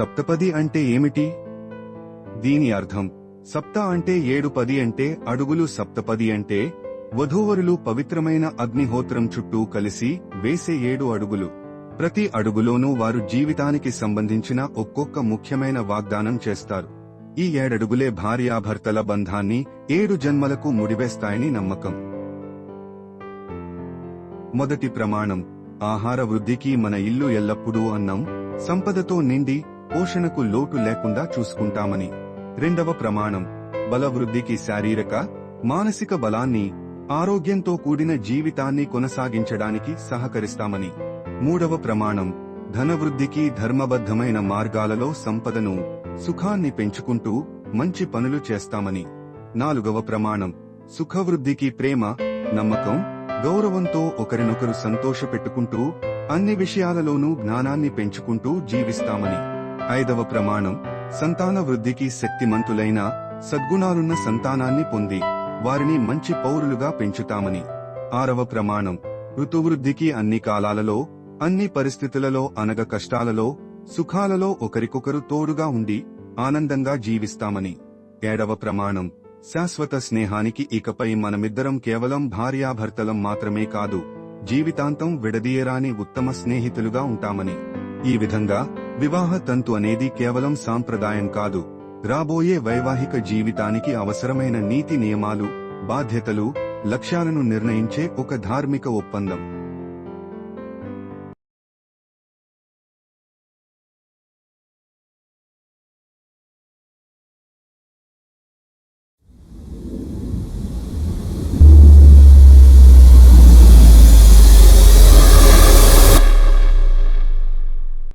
సప్తపది అంటే ఏమిటి? దీని అర్థం సప్త అంటే 7, 10 అంటే అడుగులు. సప్తపది అంటే వధూవరులు పవిత్రమైన అగ్నిహోత్రం చుట్టూ కలిసి వేసే 7 అడుగులు. ప్రతి అడుగులోనూ వారు జీవితానికి సంబంధించిన ఒక్కొక్క ముఖ్యమైన వాగ్దానం చేస్తారు. ఈ 7 అడుగులే భార్యాభర్తల బంధాన్ని 7 జన్మలకు ముడివేస్తాయని నమ్మకం. మొదటి ప్రమాణం: ఆహార వృద్ధికి మన ఇల్లు ఎల్లప్పుడూ అన్నం, సంపదతో నిండి పోషణకు లోటు లేకుండా చూసుకుంటామని. రెండవ ప్రమాణం: బల వృద్ధికి శారీరక, మానసిక బలాన్ని, ఆరోగ్యంతో కూడిన జీవితాన్ని కొనసాగించడానికి సహకరిస్తామని. మూడవ ప్రమాణం: ధనవృద్ధికి ధర్మబద్ధమైన మార్గాలలో సంపదను, సుఖాన్ని పెంచుకుంటూ మంచి పనులు చేస్తామని. నాలుగవ ప్రమాణం: సుఖవృద్ధికి ప్రేమ, నమ్మకం, గౌరవంతో ఒకరినొకరు సంతోషపెట్టుకుంటూ అన్ని విషయాలలోనూ జ్ఞానాన్ని పెంచుకుంటూ జీవిస్తామని. ఐదవ ప్రమాణం: సంతాన వృద్ధికి శక్తిమంతులైన, సద్గుణాలున్న సంతానాన్ని పొంది వారిని మంచి పౌరులుగా పెంచుతామని. ఆరవ ప్రమాణం: ఋతువృద్ధికి అన్ని కాలాలలో, అన్ని పరిస్థితులలో అనగా కష్టాలలో, సుఖాలలో ఒకరికొకరు తోడుగా ఉండి ఆనందంగా జీవిస్తామని. ఏడవ ప్రమాణం: శాశ్వత స్నేహానికి ఇకపై మనమిద్దరం కేవలం భార్యాభర్తలం మాత్రమే కాదు, జీవితాంతం విడదీయరాని ఉత్తమ స్నేహితులుగా ఉంటామని. ఈ విధంగా వివాహ తంతు అనేది కేవలం సాంప్రదాయం కాదు, రాబోయే వైవాహిక జీవితానికి అవసరమైన నీతి నియమాలు, బాధ్యతలు, లక్ష్యాలను నిర్ణయించే ఒక ధార్మిక ఒప్పందం.